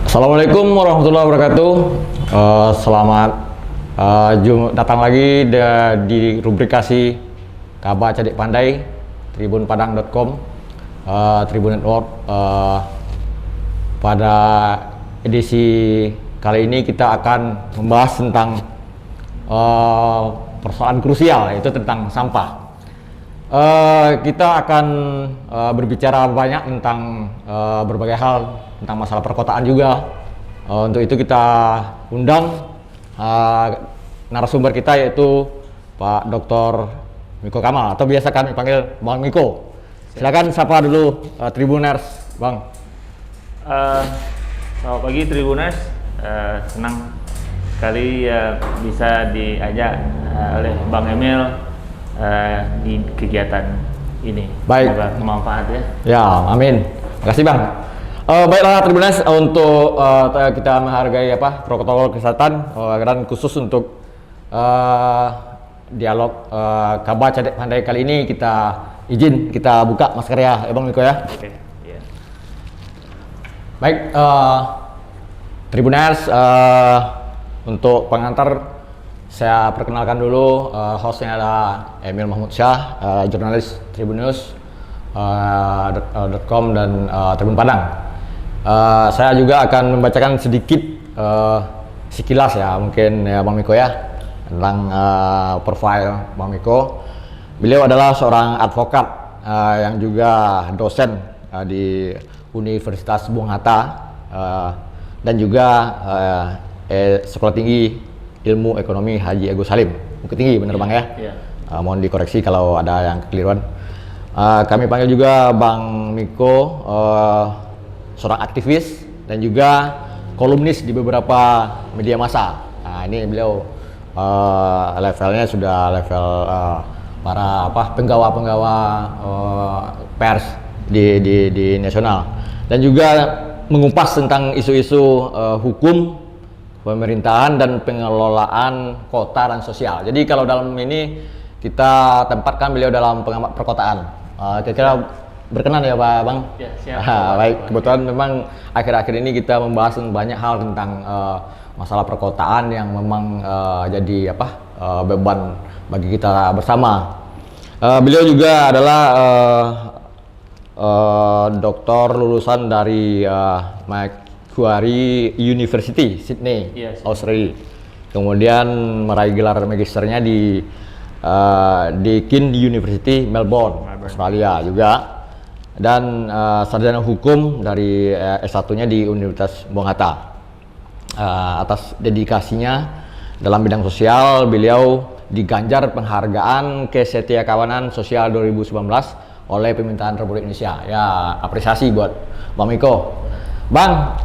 Assalamualaikum warahmatullahi wabarakatuh. Selamat datang lagi di rubrikasi Kaba Cadik Pandai, tribunpadang.com, Tribun Network. Pada edisi kali ini kita akan membahas tentang persoalan krusial, yaitu tentang sampah. Kita akan berbicara banyak tentang berbagai hal, tentang masalah perkotaan juga. Untuk itu kita undang narasumber kita, yaitu Pak Dr. Miko Kamal, atau biasa kami panggil Bang Miko. Silakan sapa dulu Tribuners, Bang. Selamat pagi Tribuners, senang sekali bisa diajak oleh Bang Emil di kegiatan ini. Baik. Semoga bermanfaat ya. Ya, amin. Makasih Bang. Baiklah Tribuners, untuk kita menghargai protokol kesehatan, dan khusus untuk dialog Kaba Cadik Pandai kali ini kita buka masker ya, Bang Miko ya. Oke. Ya. Baik, Tribuners, untuk pengantar saya perkenalkan dulu, hostnya adalah Emil Mahmud Syah, jurnalis tribunnews.com dan Tribun Padang. Saya juga akan membacakan sedikit sekilas ya, mungkin ya Bang Miko ya, tentang profil Bang Miko. Beliau adalah seorang advokat yang juga dosen di Universitas Bung Hatta, dan juga Sekolah Tinggi Ilmu Ekonomi Haji Agus Salim. Bukit Tinggi, bener Bang ya? Iya. Mohon dikoreksi kalau ada yang kekeliruan. Kami panggil juga Bang Miko seorang aktivis dan juga kolumnis di beberapa media massa. Nah, ini beliau levelnya sudah level para penggawa-penggawa pers di nasional, dan juga mengupas tentang isu-isu hukum, pemerintahan, dan pengelolaan kota dan sosial. Jadi kalau dalam ini kita tempatkan beliau dalam pengamat perkotaan. Kira-kira berkenan ya Pak Bang? Ya, siap. Baik, kebetulan memang akhir-akhir ini kita membahas banyak hal tentang masalah perkotaan yang memang jadi beban bagi kita bersama. Beliau juga adalah doktor lulusan dari Macquarie University, Sydney, Yes. Australia. Kemudian meraih gelar magisternya di Deakin University, Melbourne, Australia juga. Dan sarjana hukum dari S1-nya di Universitas Bung Hatta. Atas dedikasinya dalam bidang sosial, beliau diganjar penghargaan Kesetiakawanan Sosial 2019 oleh Pemerintahan Republik Indonesia. Ya, apresiasi buat Bang Miko. Bang,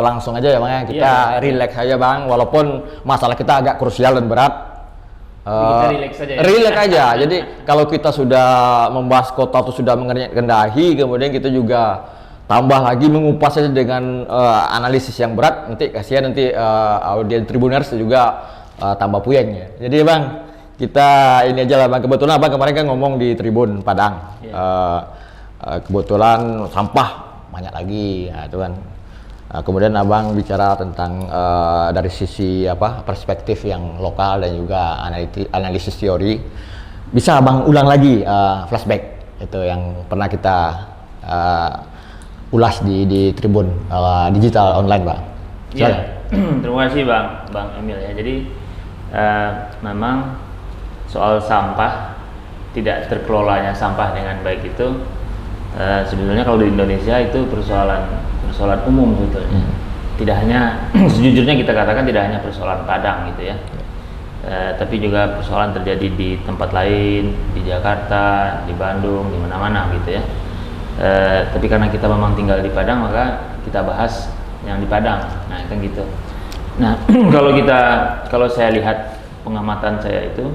langsung aja ya Bang ya, kita relax aja Bang, walaupun masalah kita agak krusial dan berat. Kita relax aja ya. Relax aja. Jadi kalau kita sudah membahas kota atau sudah mengendahi, kemudian kita juga tambah lagi mengupas aja dengan analisis yang berat, nanti kasihan audiens Tribuners juga tambah puyeng ya. Jadi Bang, kita ini aja lah Bang. Kebetulan Abang kemarin kan ngomong di Tribun Padang. Kebetulan sampah banyak lagi, ya, itu kan. Kemudian Abang bicara tentang dari sisi perspektif yang lokal dan juga analisis teori. Bisa Abang ulang lagi flashback itu yang pernah kita ulas di Tribun digital online, Bang. Iya. Terima kasih Bang Emil ya. Jadi memang soal sampah, tidak terkelolanya sampah dengan baik itu sebetulnya kalau di Indonesia itu persoalan umum sebetulnya. Tidak hanya sejujurnya kita katakan tidak hanya persoalan Padang gitu ya, tapi juga persoalan terjadi di tempat lain, di Jakarta, di Bandung, di mana-mana gitu ya. Tapi karena kita memang tinggal di Padang, maka kita bahas yang di Padang. Nah kan gitu. Nah kalau saya lihat pengamatan saya itu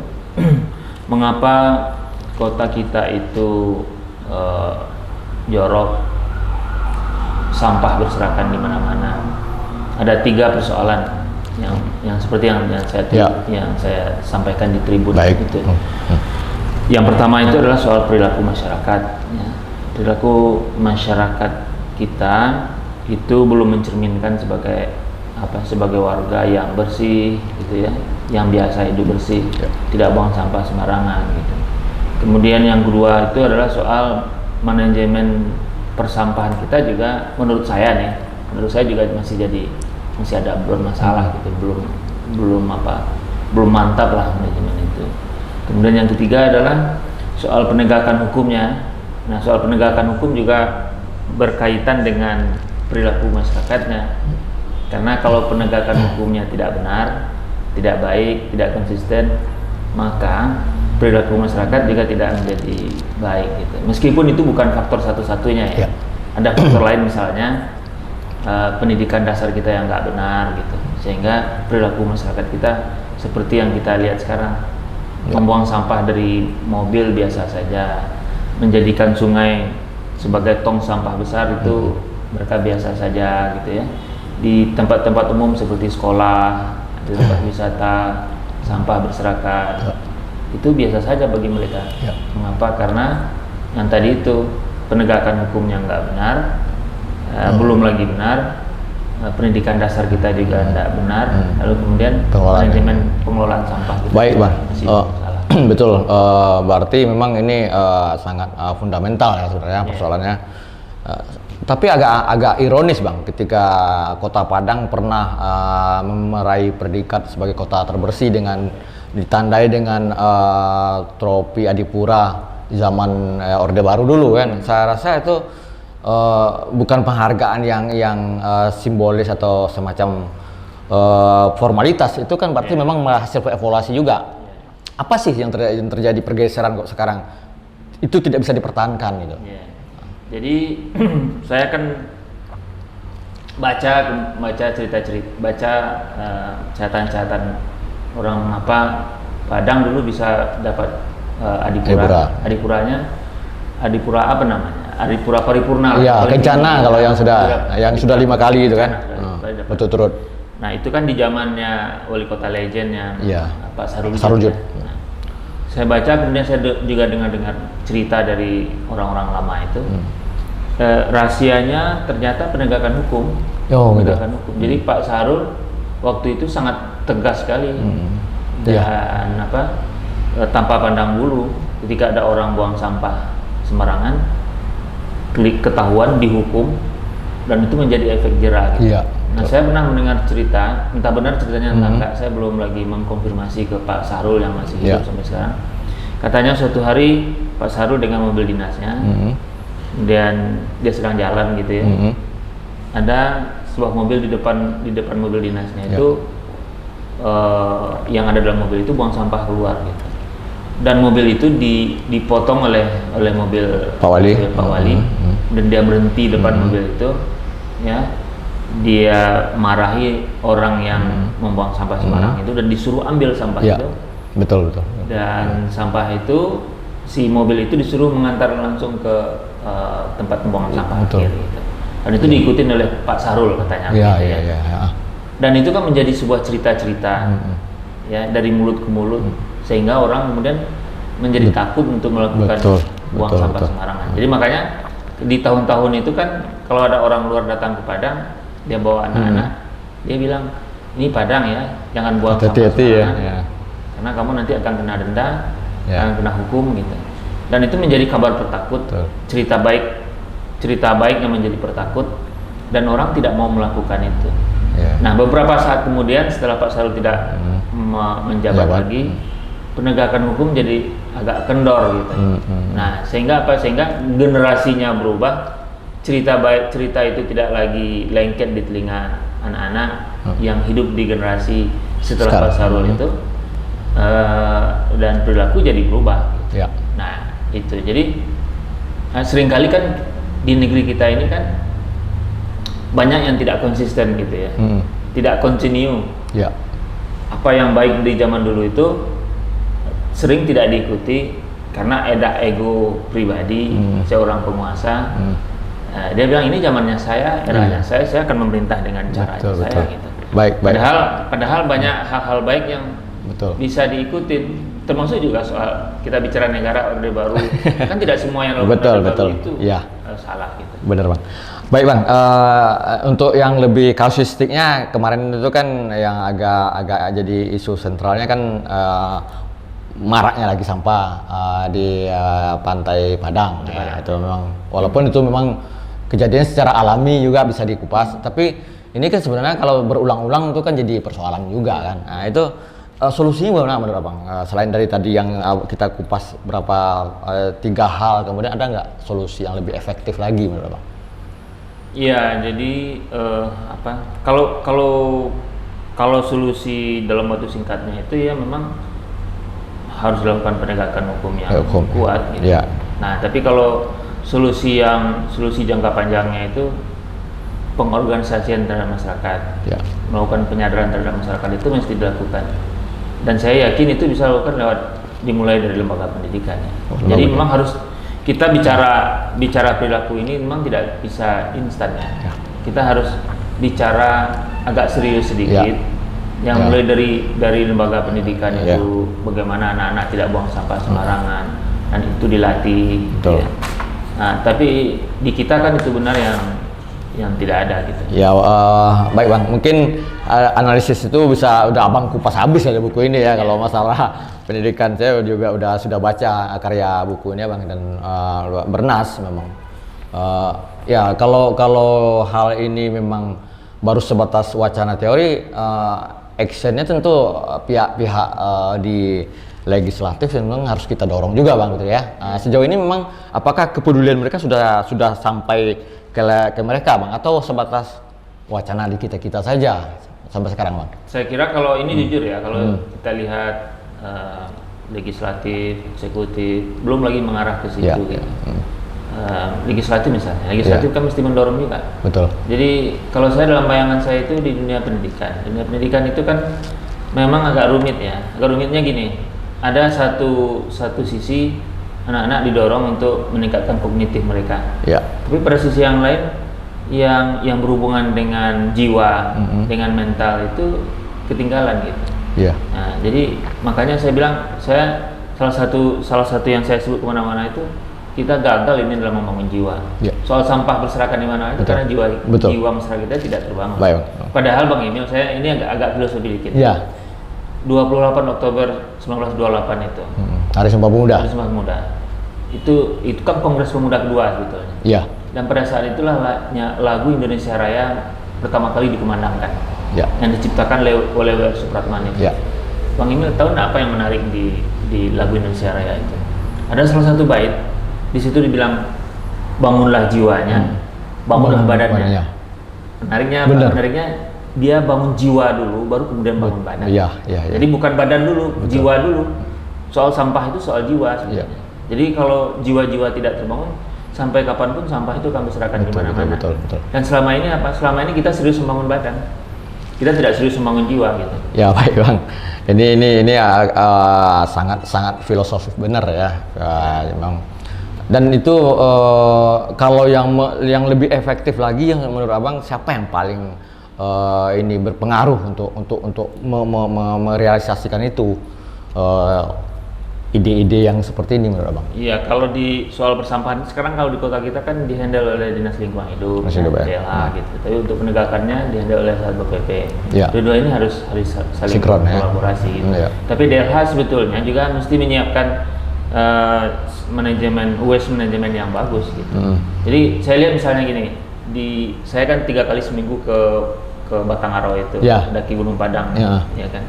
mengapa kota kita itu jorok, sampah berserakan di mana-mana. Ada 3 persoalan yang seperti yang saya sampaikan di Tribun. Baik. Itu. Yang pertama itu adalah soal perilaku masyarakat. Ya. Perilaku masyarakat kita itu belum mencerminkan sebagai warga yang bersih gitu ya, yang biasa hidup bersih, tidak buang sampah sembarangan gitu. Kemudian yang kedua itu adalah soal manajemen persampahan kita juga, menurut saya juga masih ada bermasalah gitu, belum mantap lah manajemen itu. Kemudian yang ketiga adalah soal penegakan hukumnya. Nah, soal penegakan hukum juga berkaitan dengan perilaku masyarakatnya. Karena kalau penegakan hukumnya tidak benar, tidak baik, tidak konsisten, maka perilaku masyarakat juga tidak menjadi baik gitu. Meskipun itu bukan faktor satu-satunya ya. Ada faktor lain, misalnya pendidikan dasar kita yang nggak benar gitu, sehingga perilaku masyarakat kita seperti yang kita lihat sekarang, membuang sampah dari mobil biasa saja, menjadikan sungai sebagai tong sampah besar itu mereka biasa saja gitu ya. Di tempat-tempat umum seperti sekolah, di tempat wisata, sampah berserakan, itu biasa saja bagi mereka. Mengapa? Karena yang tadi itu penegakan hukumnya nggak benar, belum lagi benar, pendidikan dasar kita juga tidak benar, lalu kemudian manajemen pengelolaan sampah kita baik Bang, masih salah. betul, berarti memang ini sangat fundamental ya sebenarnya persoalannya. Tapi agak ironis Bang, ketika Kota Padang pernah meraih predikat sebagai kota terbersih dengan ditandai dengan trofi Adipura di zaman Orde Baru dulu kan. Saya rasa itu bukan penghargaan yang simbolis atau semacam formalitas, itu kan berarti memang hasil evaluasi juga. Apa sih yang terjadi pergeseran kok sekarang itu tidak bisa dipertahankan gitu? Jadi saya kan baca catatan orang Padang dulu bisa dapat Adipura apa namanya? Adipura paripurna. Iya, kencana kalau yang sudah 5 kali itu kan. Betul turut. Nah, itu kan di zamannya wali kota legendnya Pak Sarujud. Nah, saya baca, kemudian saya juga dengar cerita dari orang-orang lama itu. Rahasianya ternyata penegakan hukum. Jadi Pak Sarul waktu itu sangat tegas sekali dan tanpa pandang bulu. Ketika ada orang buang sampah sembarangan, ketahuan, dihukum, dan itu menjadi efek jera gitu. Nah, saya pernah mendengar cerita, entah benar ceritanya entah enggak, saya belum lagi mengkonfirmasi ke Pak Sarul yang masih hidup sampai sekarang. Katanya suatu hari Pak Sarul dengan mobil dinasnya, dan dia sedang jalan gitu ya, ada sebuah mobil di depan mobil dinasnya itu, yang ada dalam mobil itu buang sampah keluar gitu, dan mobil itu dipotong oleh mobil Pak Wali, dan dia berhenti depan mobil itu, ya, dia marahi orang yang membuang sampah sembarangan itu dan disuruh ambil sampah itu. Betul. Dan sampah itu, si mobil itu disuruh mengantar langsung ke tempat pembuangan sampah akhir gitu. Dan itu diikutin oleh Pak Sarul katanya. Dan itu kan menjadi sebuah cerita-cerita ya, dari mulut ke mulut, sehingga orang kemudian menjadi takut untuk melakukan buang sampah sembarangan. Jadi makanya di tahun-tahun itu kan kalau ada orang luar datang ke Padang, dia bawa anak-anak, dia bilang, ini Padang ya, jangan buang sampah sembarangan, karena kamu nanti akan kena denda, akan kena hukum gitu. Dan itu menjadi kabar petakut, cerita baik yang menjadi petakut, dan orang tidak mau melakukan itu. Nah, beberapa saat kemudian setelah Pak Sarul tidak menjabat lagi, penegakan hukum jadi agak kendor gitu. Nah, sehingga generasinya berubah, cerita itu tidak lagi lengket di telinga anak-anak yang hidup di generasi setelah Pak Sarul itu, dan perilaku jadi berubah. Nah, itu jadi seringkali kan di negeri kita ini kan banyak yang tidak konsisten gitu ya, tidak continue. Apa yang baik di zaman dulu itu sering tidak diikuti karena ada ego pribadi seorang penguasa. Dia bilang ini zamannya saya, eranya saya akan memerintah dengan cara saya gitu. Padahal banyak hal-hal baik yang bisa diikutin, termasuk juga soal kita bicara negara Orde Baru. Kan tidak semua yang lakukan Orde Baru itu salah gitu. Benar Bang. Baik bang, untuk yang lebih kasusistiknya kemarin itu kan yang agak jadi isu sentralnya kan maraknya lagi sampah di Pantai Padang. Ya, itu memang walaupun itu memang kejadian secara alami juga bisa dikupas, tapi ini kan sebenarnya kalau berulang-ulang itu kan jadi persoalan juga kan. Nah itu solusinya bagaimana menurut abang? Selain dari tadi yang kita kupas berapa 3 hal, kemudian ada nggak solusi yang lebih efektif lagi menurut abang? Iya, jadi kalau solusi dalam waktu singkatnya itu ya memang harus dilakukan penegakan hukum yang kuat gitu. Ya. Nah, tapi kalau solusi jangka panjangnya itu pengorganisasian terhadap masyarakat, ya, melakukan penyadaran terhadap masyarakat itu mesti dilakukan. Dan saya yakin itu bisa dilakukan dimulai dari lembaga pendidikan. Ya. Jadi memang harus kita bicara perilaku ini memang tidak bisa instan ya. Kita harus bicara agak serius sedikit. Ya. Yang mulai dari lembaga pendidikan itu bagaimana anak-anak tidak buang sampah sembarangan dan itu dilatih. Ya. Nah, tapi di kita kan itu benar yang tidak ada gitu. Ya, baik bang. Mungkin analisis itu udah abang kupas habis ya buku ini ya. Kalau masalah pendidikan saya juga sudah baca karya buku ini bang, dan bernas memang. Ya kalau hal ini memang baru sebatas wacana teori, actionnya tentu pihak-pihak di legislatif memang harus kita dorong juga bang gitu ya. Sejauh ini memang apakah kepedulian mereka sudah sampai ke mereka bang, atau sebatas wacana di kita saja sampai sekarang bang? Saya kira kalau ini jujur ya, kalau kita lihat legislatif, eksekutif belum lagi mengarah ke situ gitu. Legislatif misalnya, kan mesti mendorong juga. Betul. Jadi kalau saya dalam bayangan saya itu di dunia pendidikan itu kan memang agak rumit ya. Agak rumitnya gini, ada satu sisi anak-anak didorong untuk meningkatkan kognitif mereka. Ya. Tapi pada sisi yang lain yang berhubungan dengan jiwa, dengan mental itu ketinggalan gitu. Yeah. Nah, jadi makanya saya bilang, salah satu yang saya sebut kemana-mana itu kita gagal ini dalam membangun jiwa. Yeah. Soal sampah berserakan di mana itu karena jiwa masyarakat kita tidak terbangun. Baik. Padahal Bang Emil, saya ini agak filosofi dikit. Yeah. 28 Oktober 1928 itu. Hari Sumpah Pemuda. Hari Sumpah Pemuda. Itu kan Kongres Pemuda kedua sebetulnya. Iya. Yeah. Dan pada saat itulah lagu Indonesia Raya pertama kali dikumandangkan. Ya. Yang diciptakan oleh W.R. Supratman itu. Ya. Bang Emil tahu nggak apa yang menarik di lagu Indonesia Raya itu? Ada salah satu bait di situ dibilang bangunlah jiwanya, bangunlah badannya. Menariknya dia bangun jiwa dulu, baru kemudian bangun badan. Ya. Jadi bukan badan dulu, jiwa dulu. Soal sampah itu soal jiwa sebenarnya. Ya. Jadi kalau jiwa-jiwa tidak terbangun, sampai kapanpun sampah itu akan berserakan di mana-mana. Betul. Dan selama ini apa? Selama ini kita serius membangun badan. Kita tidak serius membangun jiwa gitu. Ya baik bang, ini sangat filosofis benar ya, memang. Dan itu kalau yang lebih efektif lagi, yang menurut abang siapa yang paling ini berpengaruh untuk merealisasikan itu ide-ide yang seperti ini menurut abang? Iya, kalau di soal persampahan sekarang kalau di kota kita kan dihandle oleh Dinas Lingkungan Hidup, DLH gitu. Tapi untuk penegakannya dihandle oleh Satpol PP. Ya. Dua-dua ini harus saling kolaborasi. Gitu. Ya. Tapi DLH sebetulnya juga mesti menyiapkan waste manajemen yang bagus gitu. Jadi saya lihat misalnya gini, saya kan 3 kali seminggu ke Batangarau itu, daki Gunung Padang, ya kan.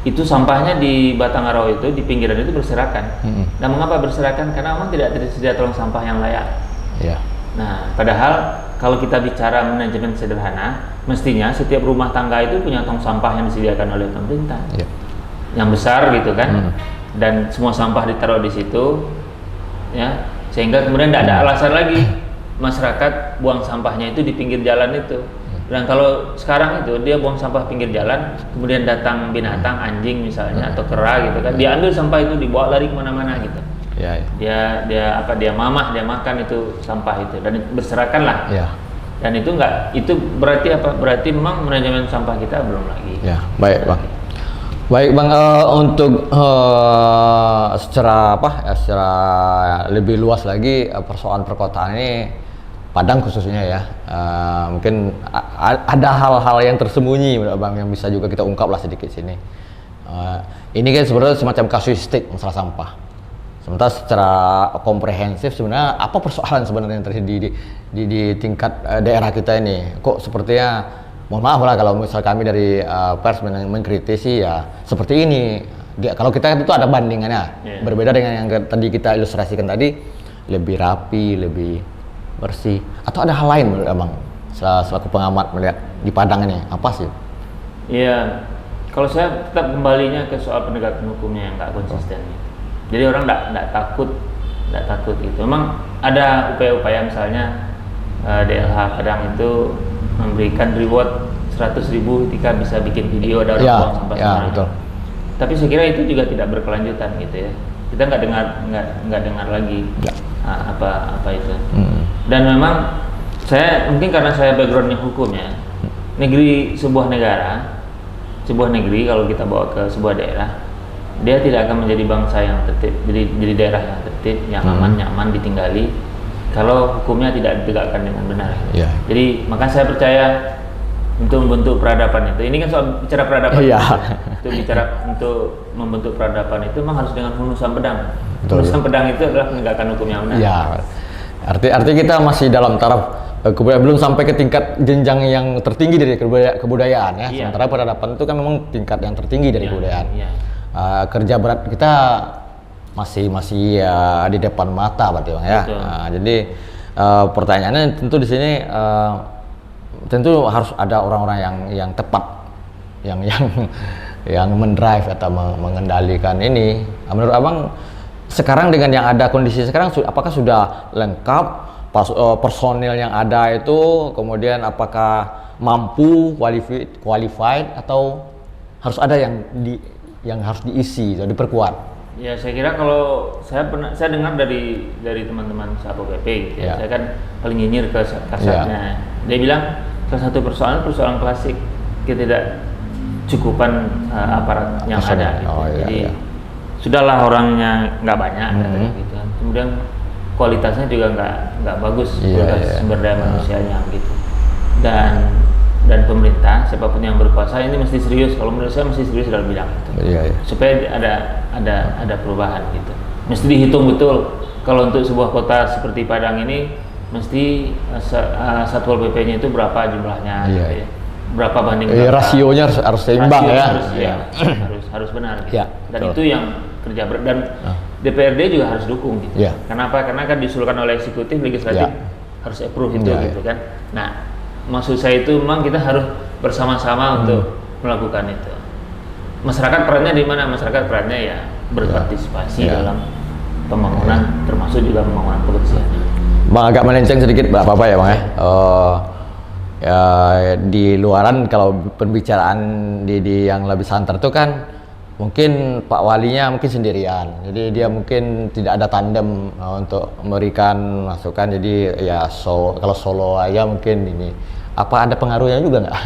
Itu sampahnya di Batangarau itu, di pinggiran itu berserakan. Nah, mengapa berserakan? Karena memang tidak tersedia tong sampah yang layak. Yeah. Nah, padahal kalau kita bicara manajemen sederhana, mestinya setiap rumah tangga itu punya tong sampah yang disediakan oleh pemerintah, yang besar gitu kan, dan semua sampah ditaruh di situ, ya, sehingga kemudian tidak ada alasan lagi masyarakat buang sampahnya itu di pinggir jalan itu. Dan kalau sekarang itu dia buang sampah pinggir jalan, kemudian datang binatang, anjing misalnya atau kera gitu kan, dia ambil sampah itu dibawa lari kemana-mana gitu. Dia mamah, dia makan itu sampah itu dan berserakan lah. Dan itu itu berarti apa? Berarti memang manajemen sampah kita belum lagi. Ya, baik bang. Baik bang, untuk secara lebih luas lagi persoalan perkotaan ini Padang khususnya ya. Mungkin ada hal-hal yang tersembunyi menurut Bang yang bisa juga kita ungkap lah sedikit sini. Ini kan sebenarnya semacam kasuistik masalah sampah. Sementara secara komprehensif sebenarnya apa persoalan sebenarnya yang terjadi di tingkat daerah kita ini? Kok sepertinya, mohon maaf lah kalau misal kami dari pers mengkritisi ya seperti ini. Kalau kita itu ada bandingannya, berbeda dengan yang tadi kita ilustrasikan tadi, lebih rapi, lebih bersih. Atau ada hal lain menurut Abang selaku pengamat melihat di Padang ini apa sih? Iya, kalau saya tetap kembalinya ke soal penegakan hukumnya yang nggak konsisten. Jadi orang nggak takut gitu. Memang ada upaya-upaya misalnya DLH Padang itu memberikan reward 100.000 ketika bisa bikin video dari buang sampah sembarangan. Betul. Tapi saya kira itu juga tidak berkelanjutan gitu ya. Kita nggak dengar lagi apa itu. Dan memang saya mungkin karena saya backgroundnya hukum ya, sebuah negeri kalau kita bawa ke sebuah daerah, dia tidak akan menjadi bangsa yang tertib, jadi daerah yang tertib, yang aman, nyaman ditinggali kalau hukumnya tidak ditegakkan dengan benar. Jadi maka saya percaya untuk membentuk peradaban itu, ini kan soal bicara peradaban. Untuk membentuk peradaban itu memang harus dengan hunusan pedang. Hunusan pedang itu adalah penegakan hukum yang benar. Iya. Artinya kita masih dalam taraf kebudayaan, belum sampai ke tingkat jenjang yang tertinggi dari kebudayaan ya. Sementara peradaban itu kan memang tingkat yang tertinggi dari kebudayaan. Kerja berat kita masih di depan mata berarti Bang ya. Jadi pertanyaannya tentu di sini tentu harus ada orang-orang yang tepat yang mendrive atau mengendalikan ini. Menurut Abang sekarang dengan yang ada kondisi sekarang apakah sudah lengkap personil yang ada itu, kemudian apakah mampu qualified atau harus ada yang harus diisi atau diperkuat? Ya saya kira kalau saya dengar dari teman-teman Satpol PP gitu ya. Saya kan paling nyinyir ke kasatnya. Dia bilang salah satu persoalan klasik ketidakcukupan aparat yang ada gitu. Jadi sudahlah orangnya nggak banyak gitu. Kemudian kualitasnya juga nggak bagus, kualitas sumber daya manusianya gitu. Dan pemerintah siapapun yang berkuasa ini mesti serius, kalau menurut saya mesti serius dalam bidang itu. Supaya ada perubahan gitu. Mesti dihitung betul kalau untuk sebuah kota seperti Padang ini mesti Satpol PP-nya itu berapa jumlahnya gitu ya. Berapa banding berapa. Rasionya harus seimbang harus benar gitu. Dan betul. Itu yang kerja berat dan DPRD juga harus dukung gitu. Kenapa? Karena kan diusulkan oleh eksekutif, legislatif harus approve itu gitu kan. Nah, maksud saya itu memang kita harus bersama-sama untuk melakukan itu. Masyarakat perannya di mana? Masyarakat perannya ya berpartisipasi dalam pembangunan, termasuk juga pembangunan kebersihan. Bang agak melenceng sedikit, apa ya Bang ya? Di luaran kalau pembicaraan di yang lebih santer itu kan mungkin Pak Walinya mungkin sendirian, jadi dia mungkin tidak ada tandem untuk memberikan masukan. Jadi ya kalau solo aja mungkin ini. Apa ada pengaruhnya juga nggak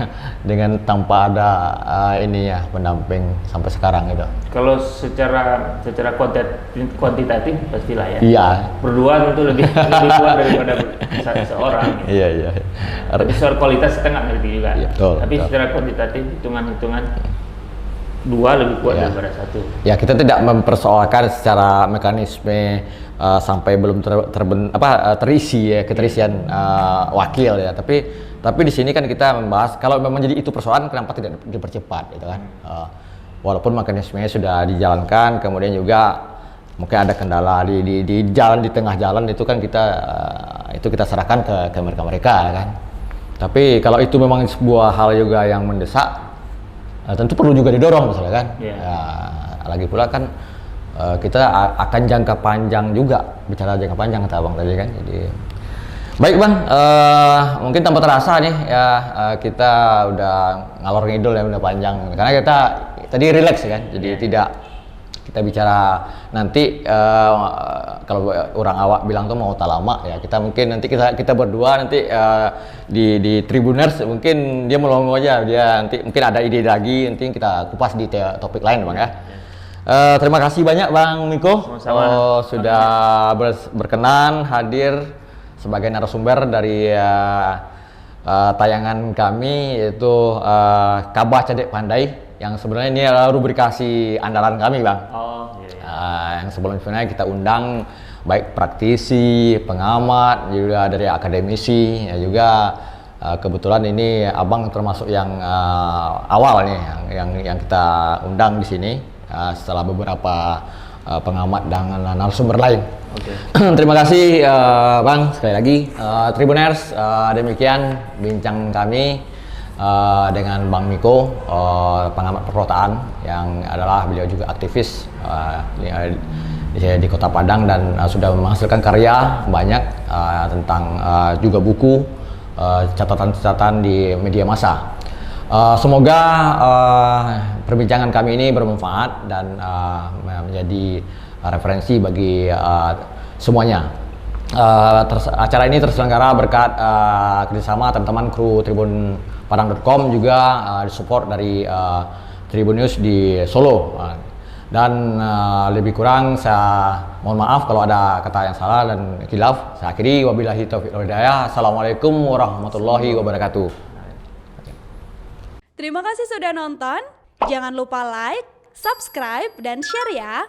dengan tanpa ada pendamping sampai sekarang gitu? Kalau secara kuantitatif pastilah ya. Berdua tentu lebih kuat daripada seorang. Gitu. Iya. Tapi soal kualitas kita nggak ngerti juga. Betul. Secara kuantitatif hitungan dua lebih kuat daripada satu. Ya kita tidak mempersoalkan secara mekanisme sampai belum terisi keterisian wakil ya. Tapi di sini kan kita membahas kalau memang jadi itu persoalan kenapa tidak dipercepat gitu kan. Walaupun mekanismenya sudah dijalankan, kemudian juga mungkin ada kendala di jalan, di tengah jalan itu kan kita serahkan ke mereka kan. Tapi kalau itu memang sebuah hal juga yang mendesak, tentu perlu juga didorong misalnya kan. Lagi pula kan kita akan jangka panjang juga, bicara jangka panjang kata Abang tadi kan. Jadi baik Bang, mungkin tanpa terasa nih ya kita udah ngalor ngidul ya, udah panjang karena kita tadi relax kan, jadi tidak kita bicara nanti kalau orang awak bilang tuh mau tak lama ya, kita mungkin nanti kita berdua nanti di Tribuners mungkin dia mau aja, dia nanti mungkin ada ide lagi, nanti kita kupas di topik lain Bang ya. Terima kasih banyak Bang Miko sudah berkenan hadir sebagai narasumber dari tayangan kami, yaitu Kabah Cedek Pandai, yang sebenarnya ini adalah rubrikasi andalan kami, Bang. Oh, iya. Yang sebelumnya kita undang baik praktisi, pengamat, juga dari akademisi, ya juga kebetulan ini Abang termasuk yang awal nih yang kita undang di sini setelah beberapa pengamat dan narasumber lain. Oke. Terima kasih Bang, sekali lagi Tribuners, demikian bincang kami dengan Bang Miko, pengamat perkotaan yang adalah beliau juga aktivis di Kota Padang dan sudah menghasilkan karya banyak tentang juga buku, catatan-catatan di media massa. Semoga perbincangan kami ini bermanfaat dan menjadi referensi bagi semuanya. Acara ini terselenggara berkat kerjasama teman-teman kru Tribun Padang.com, juga disupport dari Tribun News di Solo. Dan lebih kurang saya mohon maaf kalau ada kata yang salah dan khilaf. Saya akhiri, wabillahi taufiq wal hidayah. Assalamualaikum warahmatullahi wabarakatuh. Terima kasih sudah nonton. Jangan lupa like, subscribe, dan share ya.